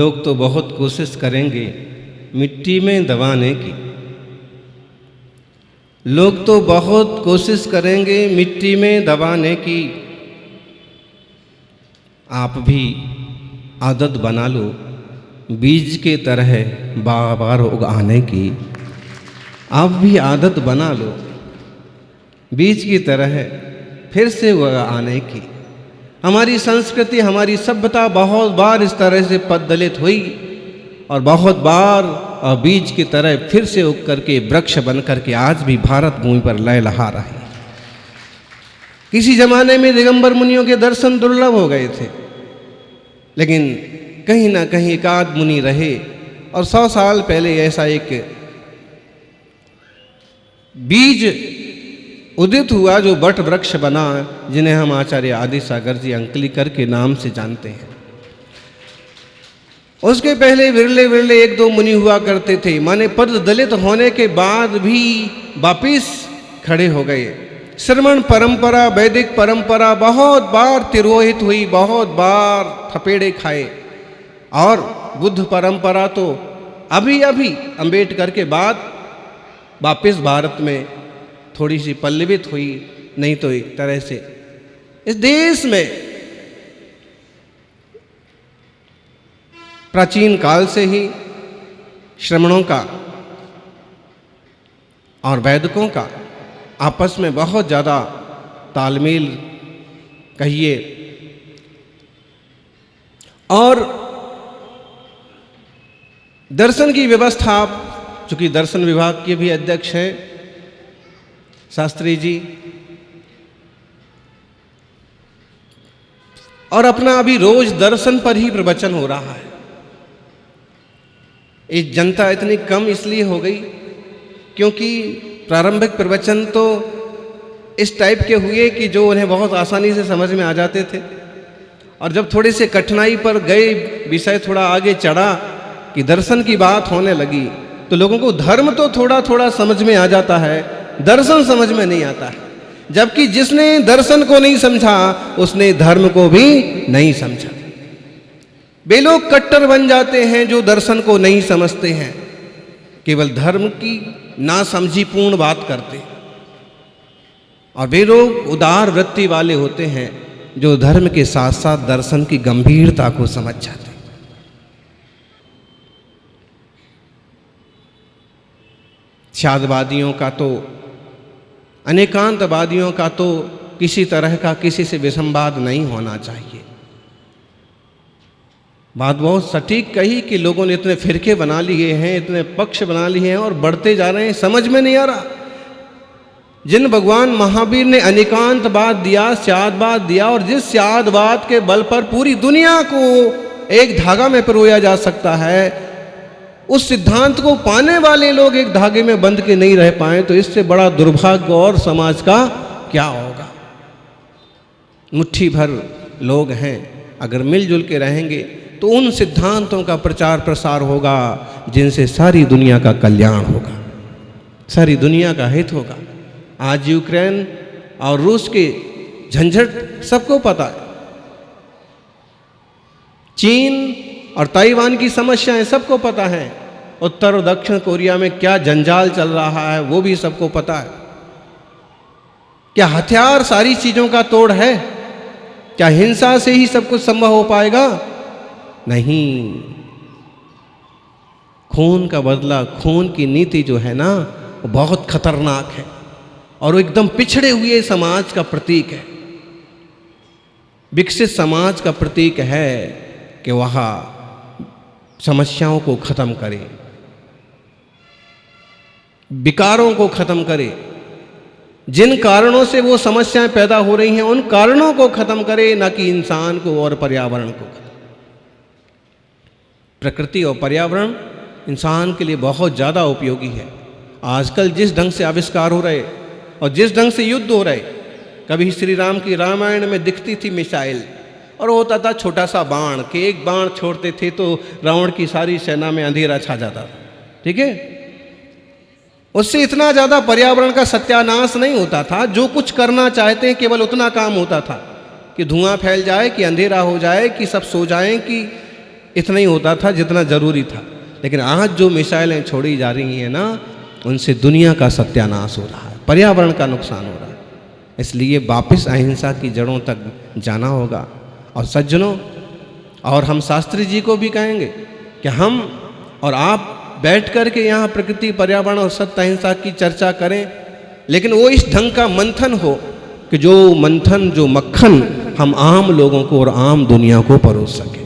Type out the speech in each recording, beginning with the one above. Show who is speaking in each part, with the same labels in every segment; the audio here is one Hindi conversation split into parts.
Speaker 1: लोग तो बहुत कोशिश करेंगे मिट्टी में दबाने की। लोग तो बहुत कोशिश करेंगे मिट्टी में दबाने की। आप भी आदत बना लो बीज के तरह बार बार उगाने की। आप भी आदत बना लो बीज की तरह फिर से उगाने की। हमारी संस्कृति, हमारी सभ्यता बहुत बार इस तरह से पददलित हुई और बहुत बार बीज की तरह फिर से उग करके वृक्ष बन करके आज भी भारत भूमि पर लहलहा रहा है। किसी जमाने में दिगंबर मुनियों के दर्शन दुर्लभ हो गए थे, लेकिन कहीं ना कहीं एकाध मुनि रहे और 100 साल पहले ऐसा एक बीज उदित हुआ जो वट वृक्ष बना, जिन्हें हम आचार्य आदि सागर जी अंकलिकर के नाम से जानते हैं। उसके पहले विरले विरले 1-2 मुनि हुआ करते थे, माने पद दलित होने के बाद भी वापिस खड़े हो गए। श्रमण परंपरा, वैदिक परंपरा बहुत बार तिरोहित हुई, बहुत बार थपेड़े खाए, और बुद्ध परंपरा तो अभी अभी अंबेडकर के बाद वापिस भारत में थोड़ी सी पल्लवित हुई, नहीं तो एक तरह से इस देश में प्राचीन काल से ही श्रमणों का और वैदिकों का आपस में बहुत ज़्यादा तालमेल कहिए, और दर्शन की व्यवस्था, चूंकि दर्शन विभाग के भी अध्यक्ष हैं शास्त्री जी, और अपना अभी रोज दर्शन पर ही प्रवचन हो रहा है। ये जनता इतनी कम इसलिए हो गई क्योंकि प्रारंभिक प्रवचन तो इस टाइप के हुए कि जो उन्हें बहुत आसानी से समझ में आ जाते थे, और जब थोड़े से कठिनाई पर गए, विषय थोड़ा आगे चढ़ा कि दर्शन की बात होने लगी, तो लोगों को धर्म तो थोड़ा थोड़ा समझ में आ जाता है, दर्शन समझ में नहीं आता है। जबकि जिसने दर्शन को नहीं समझा उसने धर्म को भी नहीं समझा। वे लोग कट्टर बन जाते हैं जो दर्शन को नहीं समझते हैं, केवल धर्म की ना समझी पूर्ण बात करते हैं, और वे लोग उदार वृत्ति वाले होते हैं जो धर्म के साथ साथ दर्शन की गंभीरता को समझ जाते हैं। शादवादियों का तो, अनेकांतवादियों का तो किसी तरह का किसी से विसंवाद नहीं होना चाहिए। बात बहुत सटीक कही कि लोगों ने इतने फिरके बना लिए हैं, इतने पक्ष बना लिए हैं और बढ़ते जा रहे हैं, समझ में नहीं आ रहा। जिन भगवान महावीर ने अनेकांतवाद दिया, स्यादवाद दिया, और जिस स्यादवाद के बल पर पूरी दुनिया को एक धागा में पिरोया जा सकता है, उस सिद्धांत को पाने वाले लोग एक धागे में बंध के नहीं रह पाए, तो इससे बड़ा दुर्भाग्य और समाज का क्या होगा। मुट्ठी भर लोग हैं, अगर मिलजुल के रहेंगे तो उन सिद्धांतों का प्रचार प्रसार होगा जिनसे सारी दुनिया का कल्याण होगा, सारी दुनिया का हित होगा। आज यूक्रेन और रूस के झंझट सबको पता है, चीन और ताइवान की समस्याएं सबको पता है, उत्तर और दक्षिण कोरिया में क्या जंजाल चल रहा है वो भी सबको पता है। क्या हथियार सारी चीजों का तोड़ है? क्या हिंसा से ही सब कुछ संभव हो पाएगा? नहीं। खून का बदला, खून की नीति जो है ना, वो बहुत खतरनाक है और वो एकदम पिछड़े हुए समाज का प्रतीक है। विकसित समाज का प्रतीक है कि वहाँ समस्याओं को खत्म करे, विकारों को खत्म करे, जिन कारणों से वो समस्याएं पैदा हो रही हैं उन कारणों को खत्म करे, ना कि इंसान को और पर्यावरण को। प्रकृति और पर्यावरण इंसान के लिए बहुत ज़्यादा उपयोगी है। आजकल जिस ढंग से आविष्कार हो रहे और जिस ढंग से युद्ध हो रहे, कभी श्री राम की रामायण में दिखती थी मिसाइल, और होता था छोटा सा बाण कि एक बाण छोड़ते थे तो रावण की सारी सेना में अंधेरा छा जाता था। ठीक है, उससे इतना ज़्यादा पर्यावरण का सत्यानाश नहीं होता था। जो कुछ करना चाहते हैं केवल उतना काम होता था कि धुआं फैल जाए, कि अंधेरा हो जाए, कि सब सो जाएं, कि इतना ही होता था जितना ज़रूरी था। लेकिन आज जो मिसाइलें छोड़ी जा रही हैं ना, उनसे दुनिया का सत्यानाश हो रहा है, पर्यावरण का नुकसान हो रहा है। इसलिए वापस अहिंसा की जड़ों तक जाना होगा। और सज्जनों, और हम शास्त्री जी को भी कहेंगे कि हम और आप बैठ कर के यहाँ प्रकृति, पर्यावरण और सत्य अहिंसा की चर्चा करें, लेकिन वो इस ढंग का मंथन हो कि जो मंथन, जो मक्खन हम आम लोगों को और आम दुनिया को परोस सकें।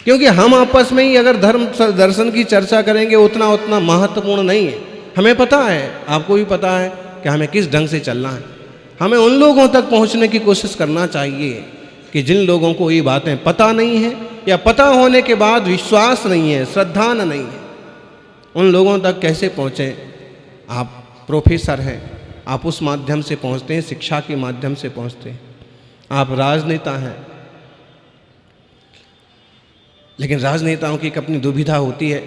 Speaker 1: क्योंकि हम आपस में ही अगर धर्म दर्शन की चर्चा करेंगे उतना महत्वपूर्ण नहीं है। हमें पता है, आपको भी पता है कि हमें किस ढंग से चलना है। हमें उन लोगों तक पहुंचने की कोशिश करना चाहिए कि जिन लोगों को ये बातें पता नहीं है या पता होने के बाद विश्वास नहीं है, श्रद्धा नहीं है, उन लोगों तक कैसे पहुँचें। आप प्रोफेसर हैं, आप उस माध्यम से पहुँचते हैं, शिक्षा के माध्यम से पहुँचते हैं। आप राजनेता हैं, लेकिन राजनेताओं की एक अपनी दुविधा होती है।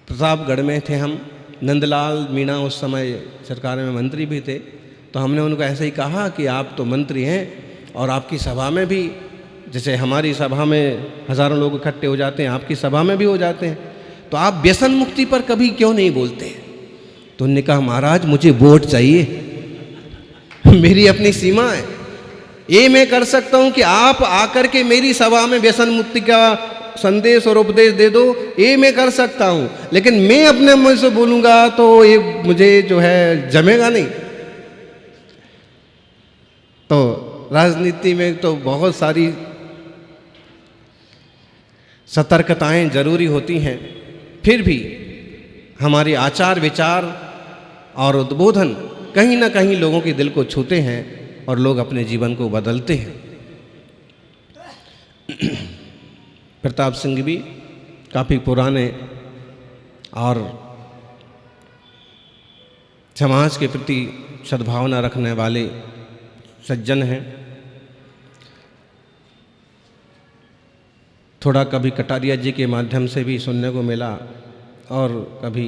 Speaker 1: प्रतापगढ़ में थे हम, नंदलाल मीणा उस समय सरकार में मंत्री भी थे, तो हमने उनको ऐसे ही कहा कि आप तो मंत्री हैं और आपकी सभा में भी, जैसे हमारी सभा में हज़ारों लोग इकट्ठे हो जाते हैं, आपकी सभा में भी हो जाते हैं, तो आप व्यसन मुक्ति पर कभी क्यों नहीं बोलते। तो उन्होंने कहा, महाराज मुझे वोट चाहिए, मेरी अपनी सीमा है। ये मैं कर सकता हूँ कि आप आकर के मेरी सभा में व्यसन मुक्ति का संदेश और उपदेश दे दो, ये मैं कर सकता हूँ, लेकिन मैं अपने मुँह से बोलूँगा तो ये मुझे जो है जमेगा नहीं। तो राजनीति में तो बहुत सारी सतर्कताएं जरूरी होती हैं, फिर भी हमारे आचार विचार और उद्बोधन कहीं ना कहीं लोगों के दिल को छूते हैं और लोग अपने जीवन को बदलते हैं। प्रताप सिंह भी काफ़ी पुराने और समाज के प्रति सद्भावना रखने वाले सज्जन हैं। थोड़ा कभी कटारिया जी के माध्यम से भी सुनने को मिला और कभी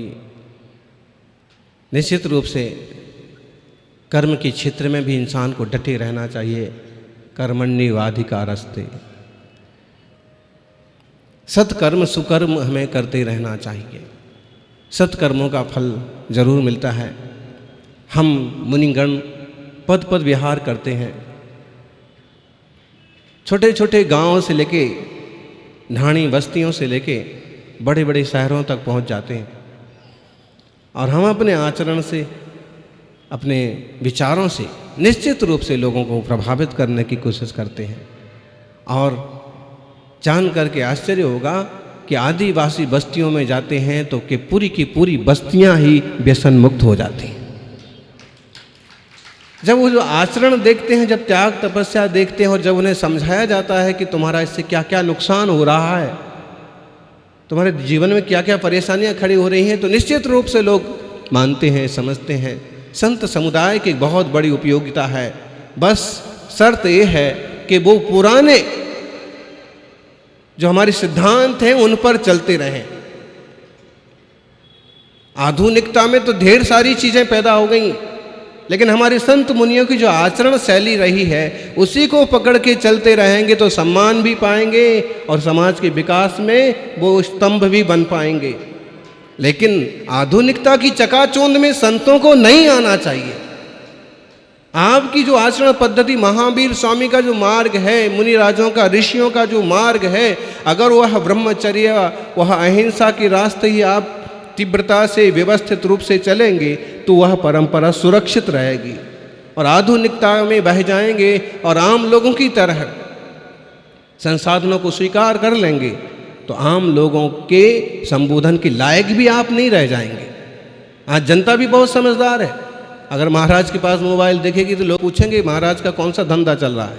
Speaker 1: निश्चित रूप से कर्म के क्षेत्र में भी इंसान को डटे रहना चाहिए। कर्मण्येवाधिकारस्ते, सत्कर्म सुकर्म हमें करते रहना चाहिए। सत्कर्मों का फल जरूर मिलता है। हम मुनिगण पद पद विहार करते हैं, छोटे छोटे गांवों से लेके ढाणी बस्तियों से लेके बड़े बड़े शहरों तक पहुंच जाते हैं, और हम अपने आचरण से, अपने विचारों से निश्चित रूप से लोगों को प्रभावित करने की कोशिश करते हैं। और जान करके आश्चर्य होगा कि आदिवासी बस्तियों में जाते हैं तो कि पूरी की पूरी बस्तियां ही व्यसन मुक्त हो जाती हैं। जब वो जो आचरण देखते हैं, जब त्याग तपस्या देखते हैं और जब उन्हें समझाया जाता है कि तुम्हारा इससे क्या क्या नुकसान हो रहा है, तुम्हारे जीवन में क्या क्या परेशानियां खड़ी हो रही हैं, तो निश्चित रूप से लोग मानते हैं, समझते हैं। संत समुदाय की बहुत बड़ी उपयोगिता है। बस शर्त ये है कि वो पुराने जो हमारे सिद्धांत हैं उन पर चलते रहें। आधुनिकता में तो ढेर सारी चीजें पैदा हो गई, लेकिन हमारे संत मुनियों की जो आचरण शैली रही है उसी को पकड़ के चलते रहेंगे तो सम्मान भी पाएंगे और समाज के विकास में वो स्तंभ भी बन पाएंगे। लेकिन आधुनिकता की चकाचौंध में संतों को नहीं आना चाहिए। आपकी जो आचरण पद्धति, महावीर स्वामी का जो मार्ग है, मुनि राजों का, ऋषियों का जो मार्ग है, अगर वह ब्रह्मचर्य, वह अहिंसा के रास्ते ही आप तीव्रता से व्यवस्थित रूप से चलेंगे तो वह परंपरा सुरक्षित रहेगी। और आधुनिकता में बह जाएंगे और आम लोगों की तरह संसाधनों को स्वीकार कर लेंगे तो आम लोगों के संबोधन के लायक भी आप नहीं रह जाएंगे। आज जनता भी बहुत समझदार है। अगर महाराज के पास मोबाइल देखेगी तो लोग पूछेंगे महाराज का कौन सा धंधा चल रहा है,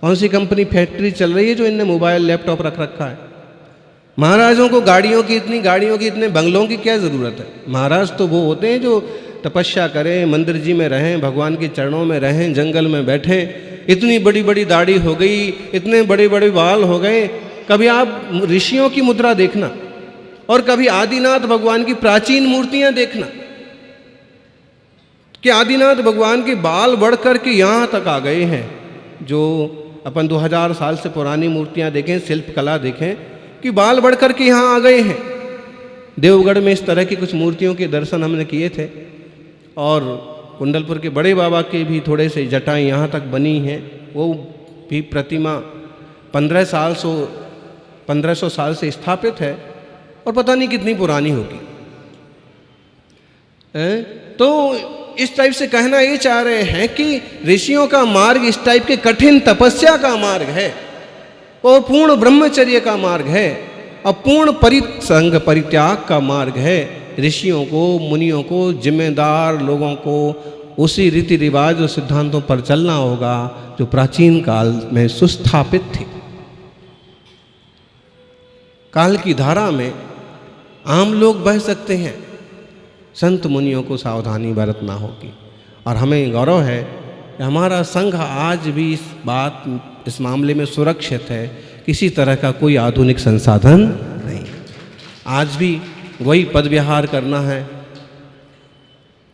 Speaker 1: कौन सी कंपनी फैक्ट्री चल रही है जो इनने मोबाइल लैपटॉप रख रखा है। महाराजों को गाड़ियों की, इतने बंगलों की क्या ज़रूरत है। महाराज तो वो होते हैं जो तपस्या करें, मंदिर जी में रहें, भगवान के चरणों में रहें, जंगल में बैठें। इतनी बड़ी बड़ी दाढ़ी हो गई, इतने बड़े बड़े बाल हो गए। कभी आप ऋषियों की मुद्रा देखना और कभी आदिनाथ भगवान की प्राचीन मूर्तियां देखना कि आदिनाथ भगवान के बाल बढ़ कर के यहाँ तक आ गए हैं। जो अपन 2000 साल से पुरानी मूर्तियां देखें, शिल्प कला देखें कि बाल बढ़ कर के यहाँ आ गए हैं। देवगढ़ में इस तरह की कुछ मूर्तियों के दर्शन हमने किए थे और कुंडलपुर के बड़े बाबा के भी थोड़े से जटाएं यहाँ तक बनी हैं। वो भी प्रतिमा 1500 साल से स्थापित है और पता नहीं कितनी पुरानी होगी। तो इस टाइप से कहना ये चाह रहे हैं कि ऋषियों का मार्ग इस टाइप के कठिन तपस्या का मार्ग है और पूर्ण ब्रह्मचर्य का मार्ग है और पूर्ण परिसंग परित्याग का मार्ग है। ऋषियों को, मुनियों को, जिम्मेदार लोगों को उसी रीति रिवाज और सिद्धांतों पर चलना होगा जो प्राचीन काल में सुस्थापित थे। काल की धारा में आम लोग बह सकते हैं, संत मुनियों को सावधानी बरतना होगी। और हमें गौरव है कि हमारा संघ आज भी इस मामले में सुरक्षित है। किसी तरह का कोई आधुनिक संसाधन नहीं। आज भी वही पद विहार करना है,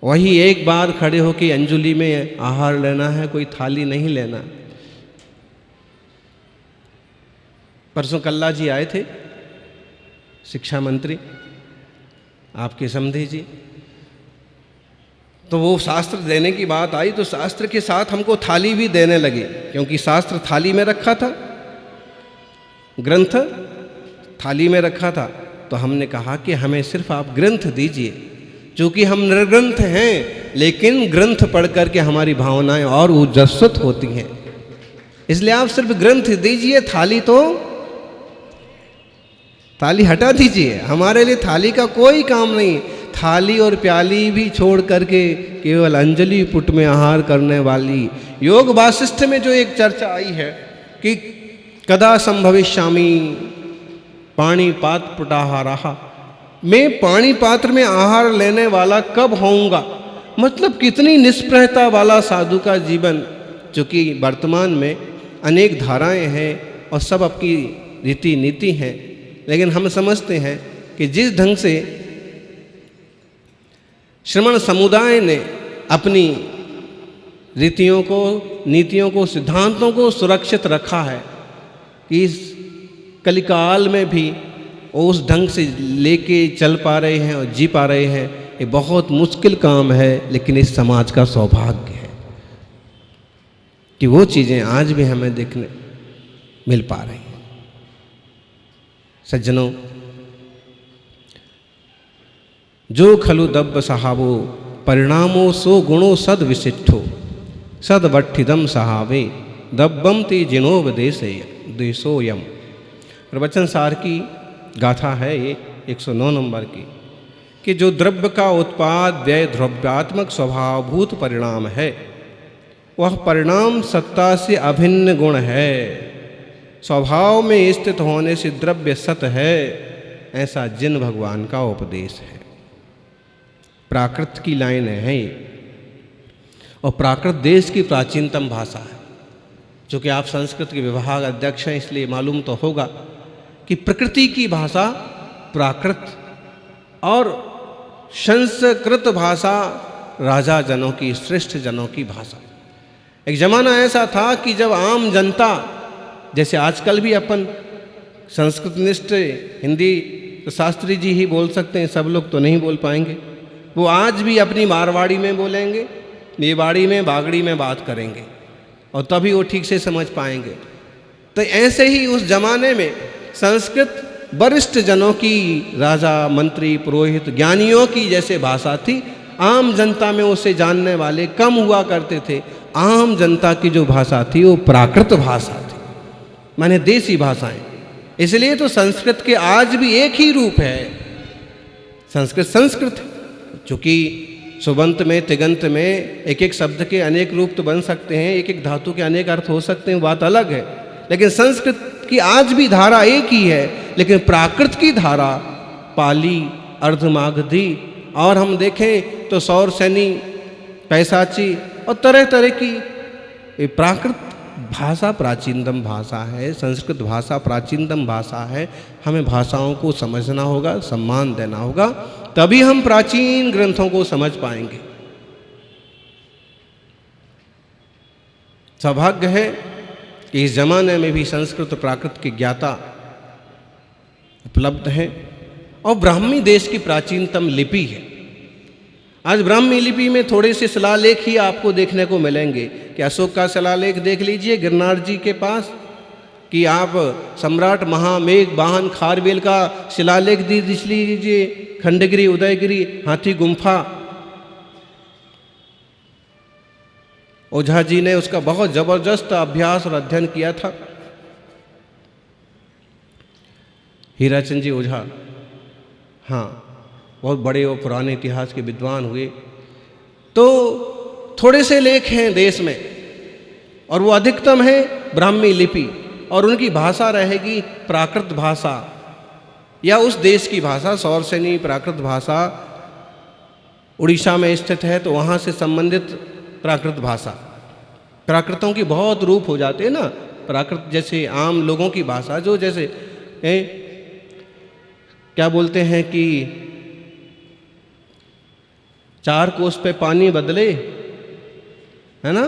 Speaker 1: वही एक बार खड़े होकर अंजुलि में आहार लेना है, कोई थाली नहीं लेना। परसों कल्ला जी आए थे, शिक्षा मंत्री आपके समधी जी, तो वो शास्त्र देने की बात आई तो शास्त्र के साथ हमको थाली भी देने लगे, क्योंकि शास्त्र थाली में रखा था, ग्रंथ थाली में रखा था। तो हमने कहा कि हमें सिर्फ आप ग्रंथ दीजिए, चूँकि हम निर्ग्रंथ हैं, लेकिन ग्रंथ पढ़ करके हमारी भावनाएं और ऊर्जस्वत होती हैं, इसलिए आप सिर्फ ग्रंथ दीजिए, थाली हटा दीजिए। हमारे लिए थाली का कोई काम नहीं। थाली और प्याली भी छोड़ करके केवल अंजलि पुट में आहार करने वाली योग वासिष्ठ में जो एक चर्चा आई है कि कदा संभविष्यामि पाणी पात्र पुटाहारः, मैं पानी पात्र में आहार लेने वाला कब होऊंगा। मतलब कितनी निष्प्रहता वाला साधु का जीवन, चूँकि वर्तमान में अनेक धाराएं हैं और सब आपकी रीति नीति हैं, लेकिन हम समझते हैं कि जिस ढंग से श्रमण समुदाय ने अपनी रीतियों को, नीतियों को, सिद्धांतों को सुरक्षित रखा है कि इस कलिकाल में भी उस ढंग से लेके चल पा रहे हैं और जी पा रहे हैं। ये बहुत मुश्किल काम है, लेकिन इस समाज का सौभाग्य है कि वो चीज़ें आज भी हमें देखने मिल पा रही हैं। सज्जनों, जो खलु दब्ब सहावो परिणामो सो गुणो सद विशिष्ठो सदवट्ठिदम सहावे दब्बम ते जिनोपदेशोयम। प्रवचन सार की गाथा है ये 109 नंबर की, कि जो द्रव्य का उत्पाद व्यय द्रव्यात्मक स्वभावभूत परिणाम है, वह परिणाम सत्ता से अभिन्न गुण है। स्वभाव में स्थित होने से द्रव्य सत है, ऐसा जिन भगवान का उपदेश है। प्राकृत की लाइन है ये, और प्राकृत देश की प्राचीनतम भाषा है। चूँकि आप संस्कृत के विभाग अध्यक्ष हैं, इसलिए मालूम तो होगा कि प्रकृति की भाषा प्राकृत और संस्कृत भाषा राजा जनों की, श्रेष्ठ जनों की भाषा। एक जमाना ऐसा था कि जब आम जनता, जैसे आजकल भी अपन संस्कृतनिष्ठ हिंदी तो शास्त्री जी ही बोल सकते हैं, सब लोग तो नहीं बोल पाएंगे। वो आज भी अपनी मारवाड़ी में बोलेंगे, मेवाड़ी में, बागड़ी में बात करेंगे और तभी वो ठीक से समझ पाएंगे। तो ऐसे ही उस जमाने में संस्कृत वरिष्ठ जनों की, राजा, मंत्री, पुरोहित, ज्ञानियों की जैसे भाषा थी। आम जनता में उसे जानने वाले कम हुआ करते थे। आम जनता की जो भाषा थी वो प्राकृत भाषा थी, माने देसी भाषाएं। इसलिए तो संस्कृत के आज भी एक ही रूप है, संस्कृत। चूँकि सुबंत में, तिगंत में एक एक शब्द के अनेक रूप तो बन सकते हैं, एक एक धातु के अनेक अर्थ हो सकते हैं, बात अलग है। लेकिन संस्कृत की आज भी धारा एक ही है, लेकिन प्राकृत की धारा पाली, अर्धमागधी और हम देखें तो सौरसेनी, पैसाची और तरह तरह की प्राकृत भाषा प्राचीनतम भाषा है। संस्कृत भाषा प्राचीनतम भाषा है। हमें भाषाओं को समझना होगा, सम्मान देना होगा, तभी हम प्राचीन ग्रंथों को समझ पाएंगे। सौभाग्य है कि इस जमाने में भी संस्कृत और प्राकृत की ज्ञाता उपलब्ध है और ब्राह्मी देश की प्राचीनतम लिपि है। आज ब्राह्मी लिपि में थोड़े से शिलालेख ही आपको देखने को मिलेंगे कि अशोक का शिलालेख देख लीजिए गिरनार जी के पास, कि आप सम्राट महामेघ वाहन खारवेल का शिलालेख देख लीजिए, खंडगिरी, उदयगिरी, हाथी गुम्फा। ओझा जी ने उसका बहुत जबरदस्त अभ्यास और अध्ययन किया था। हीराचंद जी ओझा, हाँ, बहुत बड़े और पुराने इतिहास के विद्वान हुए। तो थोड़े से लेख हैं देश में और वो अधिकतम है ब्राह्मी लिपि, और उनकी भाषा रहेगी प्राकृत भाषा या उस देश की भाषा। सौरसेनी प्राकृत भाषा उड़ीसा में स्थित है, तो वहाँ से संबंधित प्राकृत भाषा। प्राकृतों की बहुत रूप हो जाते हैं ना, प्राकृत जैसे आम लोगों की भाषा, जो जैसे क्या बोलते हैं कि 4 कोस पे पानी बदले, है ना,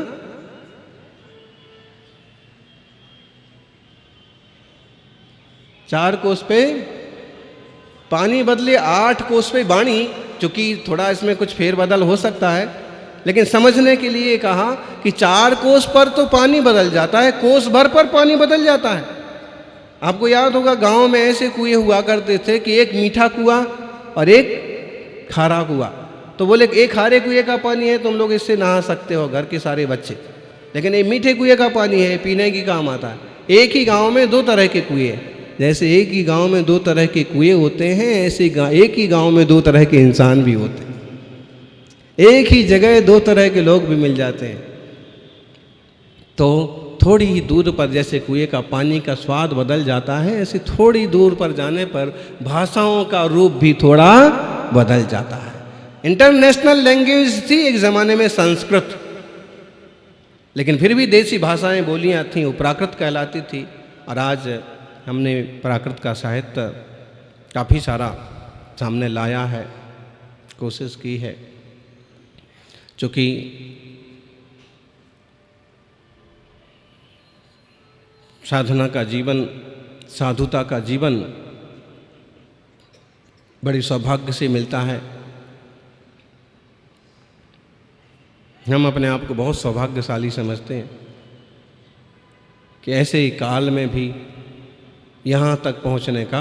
Speaker 1: चार कोस पे पानी बदले 8 कोस पे वाणी। चूंकि थोड़ा इसमें कुछ फेरबदल हो सकता है, लेकिन समझने के लिए कहा कि 4 कोस पर तो पानी बदल जाता है, कोस भर पर पानी बदल जाता है। आपको याद होगा गांव में ऐसे कुएं हुआ करते थे कि एक मीठा कुआं और एक खारा कुआं। तो बोले एक खारे कुएं का पानी है, तुम लोग इससे नहा सकते हो घर के सारे बच्चे, लेकिन ये मीठे कुएं का पानी है, पीने की काम आता है। एक ही गांव में 2 तरह के कुएं हैं। जैसे एक ही गांव में 2 तरह के कुएं होते हैं, ऐसे एक ही गांव में 2 तरह के इंसान भी होते हैं। एक ही जगह 2 तरह के लोग भी मिल जाते हैं। तो थोड़ी ही दूर पर जैसे कुएं का पानी का स्वाद बदल जाता है, ऐसे थोड़ी दूर पर जाने पर भाषाओं का रूप भी थोड़ा बदल जाता है। इंटरनेशनल लैंग्वेज थी एक ज़माने में संस्कृत, लेकिन फिर भी देसी भाषाएं बोलियां थीं, वो प्राकृत कहलाती थी। और आज हमने प्राकृत का साहित्य काफ़ी सारा सामने लाया है, कोशिश की है। चूँकि साधना का जीवन, साधुता का जीवन बड़ी सौभाग्य से मिलता है। हम अपने आप को बहुत सौभाग्यशाली समझते हैं कि ऐसे ही काल में भी यहाँ तक पहुँचने का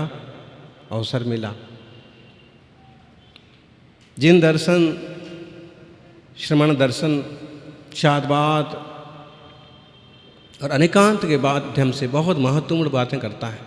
Speaker 1: अवसर मिला। जिन दर्शन, श्रवण दर्शन, शादवाद और अनेकांत के माध्यम से बहुत महत्वपूर्ण बातें करता है,